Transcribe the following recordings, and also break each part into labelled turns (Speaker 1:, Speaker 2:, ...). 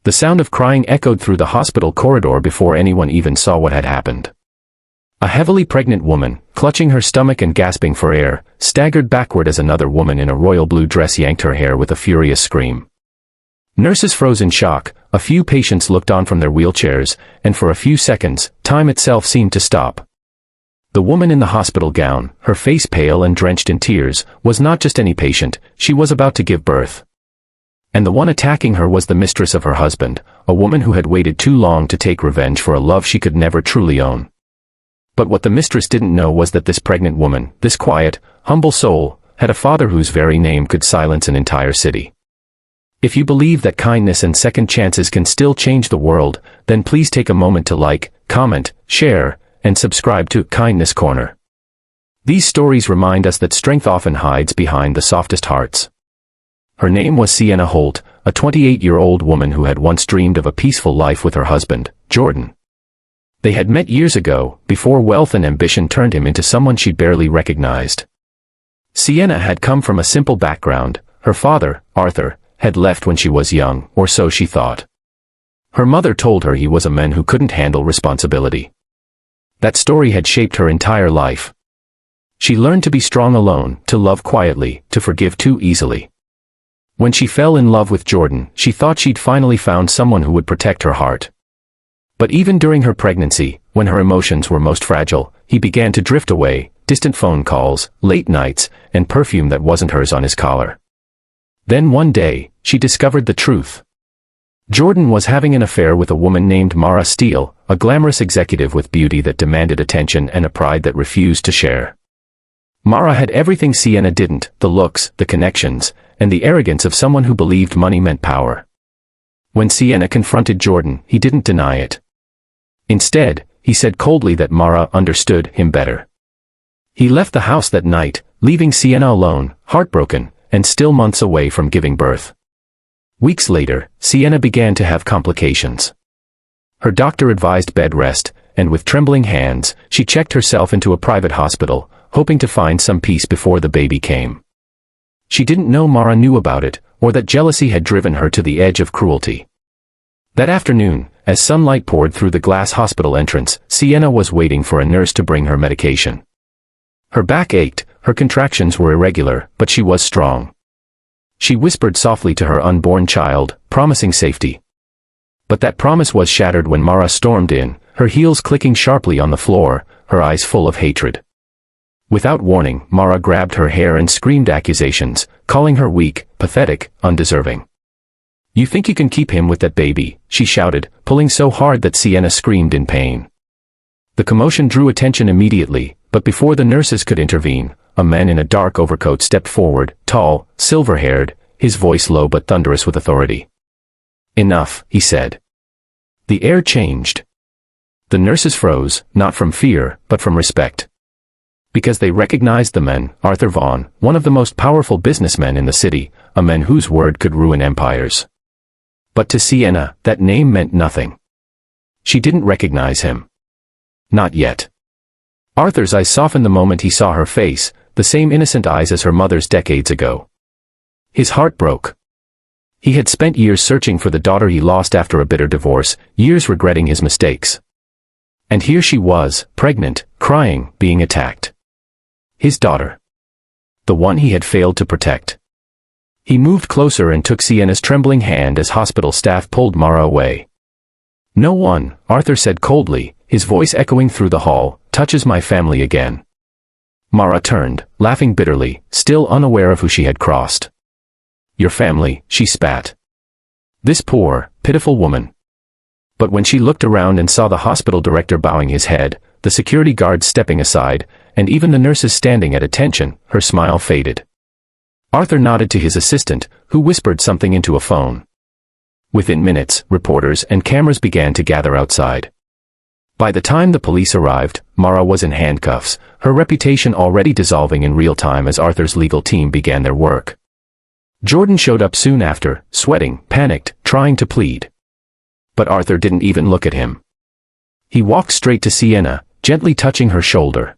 Speaker 1: The sound of crying echoed through the hospital corridor before anyone even saw what had happened. A heavily pregnant woman, clutching her stomach and gasping for air, staggered backward as another woman in a royal blue dress yanked her hair with a furious scream. Nurses froze in shock, a few patients looked on from their wheelchairs, and for a few seconds, time itself seemed to stop. The woman in the hospital gown, her face pale and drenched in tears, was not just any patient, she was about to give birth. And the one attacking her was the mistress of her husband, a woman who had waited too long to take revenge for a love she could never truly own. But what the mistress didn't know was that this pregnant woman, this quiet, humble soul, had a father whose very name could silence an entire city. If you believe that kindness and second chances can still change the world, then please take a moment to like, comment, share, and subscribe to Kindness Corner. These stories remind us that strength often hides behind the softest hearts. Her name was Sienna Holt, a 28-year-old woman who had once dreamed of a peaceful life with her husband, Jordan. They had met years ago, before wealth and ambition turned him into someone she barely recognized. Sienna had come from a simple background. Her father, Arthur, had left when she was young, or so she thought. Her mother told her he was a man who couldn't handle responsibility. That story had shaped her entire life. She learned to be strong alone, to love quietly, to forgive too easily. When she fell in love with Jordan, she thought she'd finally found someone who would protect her heart. But even during her pregnancy, when her emotions were most fragile, he began to drift away, distant phone calls, late nights, and perfume that wasn't hers on his collar. Then one day, she discovered the truth. Jordan was having an affair with a woman named Mara Steele, a glamorous executive with beauty that demanded attention and a pride that refused to share. Mara had everything Sienna didn't, the looks, the connections, and the arrogance of someone who believed money meant power. When Sienna confronted Jordan, he didn't deny it. Instead, he said coldly that Mara understood him better. He left the house that night, leaving Sienna alone, heartbroken, and still months away from giving birth. Weeks later, Sienna began to have complications. Her doctor advised bed rest, and with trembling hands, she checked herself into a private hospital, hoping to find some peace before the baby came. She didn't know Mara knew about it, or that jealousy had driven her to the edge of cruelty. That afternoon, as sunlight poured through the glass hospital entrance, Sienna was waiting for a nurse to bring her medication. Her back ached, her contractions were irregular, but she was strong. She whispered softly to her unborn child, promising safety. But that promise was shattered when Mara stormed in, her heels clicking sharply on the floor, her eyes full of hatred. Without warning, Mara grabbed her hair and screamed accusations, calling her weak, pathetic, undeserving. "You think you can keep him with that baby?" she shouted, pulling so hard that Sienna screamed in pain. The commotion drew attention immediately, but before the nurses could intervene, a man in a dark overcoat stepped forward, tall, silver-haired, his voice low but thunderous with authority. "Enough," he said. The air changed. The nurses froze, not from fear, but from respect. Because they recognized the man, Arthur Vaughan, one of the most powerful businessmen in the city, a man whose word could ruin empires. But to Sienna, that name meant nothing. She didn't recognize him. Not yet. Arthur's eyes softened the moment he saw her face, the same innocent eyes as her mother's decades ago. His heart broke. He had spent years searching for the daughter he lost after a bitter divorce, years regretting his mistakes. And here she was, pregnant, crying, being attacked. His daughter. The one he had failed to protect. He moved closer and took Sienna's trembling hand as hospital staff pulled Mara away. "No one," Arthur said coldly, his voice echoing through the hall, "touches my family again." Mara turned, laughing bitterly, still unaware of who she had crossed. "Your family," she spat. This poor, pitiful woman. But when she looked around and saw the hospital director bowing his head, the security guards stepping aside, and even the nurses standing at attention, her smile faded. Arthur nodded to his assistant, who whispered something into a phone. Within minutes, reporters and cameras began to gather outside. By the time the police arrived, Mara was in handcuffs, her reputation already dissolving in real time as Arthur's legal team began their work. Jordan showed up soon after, sweating, panicked, trying to plead. But Arthur didn't even look at him. He walked straight to Sienna, gently touching her shoulder.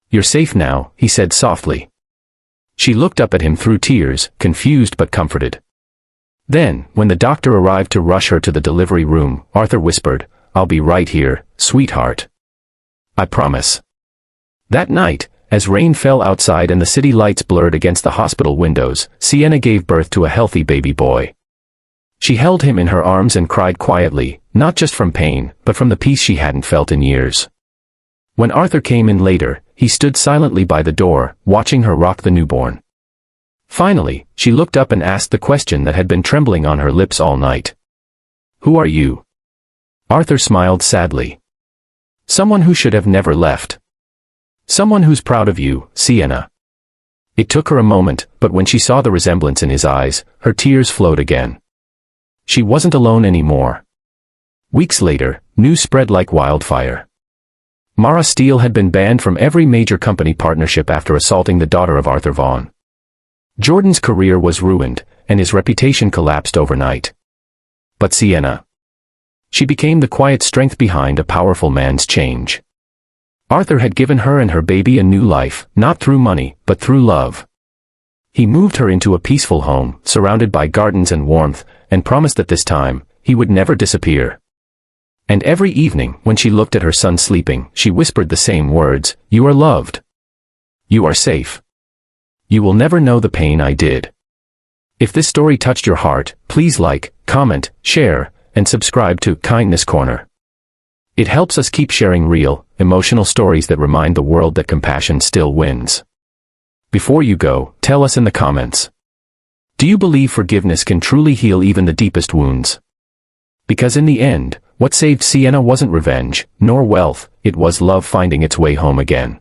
Speaker 1: "You're safe now," he said softly. She looked up at him through tears, confused but comforted. Then, when the doctor arrived to rush her to the delivery room, Arthur whispered, "I'll be right here, sweetheart. I promise." That night, as rain fell outside and the city lights blurred against the hospital windows, Sienna gave birth to a healthy baby boy. She held him in her arms and cried quietly, not just from pain, but from the peace she hadn't felt in years. When Arthur came in later, he stood silently by the door, watching her rock the newborn. Finally, she looked up and asked the question that had been trembling on her lips all night. "Who are you?" Arthur smiled sadly. "Someone who should have never left. Someone who's proud of you, Sienna." It took her a moment, but when she saw the resemblance in his eyes, her tears flowed again. She wasn't alone anymore. Weeks later, news spread like wildfire. Mara Steele had been banned from every major company partnership after assaulting the daughter of Arthur Vaughan. Jordan's career was ruined, and his reputation collapsed overnight. But Sienna. She became the quiet strength behind a powerful man's change. Arthur had given her and her baby a new life, not through money, but through love. He moved her into a peaceful home, surrounded by gardens and warmth, and promised that this time, he would never disappear. And every evening, when she looked at her son sleeping, she whispered the same words, "You are loved. You are safe. You will never know the pain I did." If this story touched your heart, please like, comment, share, and subscribe to Kindness Corner. It helps us keep sharing real, emotional stories that remind the world that compassion still wins. Before you go, tell us in the comments. Do you believe forgiveness can truly heal even the deepest wounds? Because in the end, what saved Sienna wasn't revenge, nor wealth, it was love finding its way home again.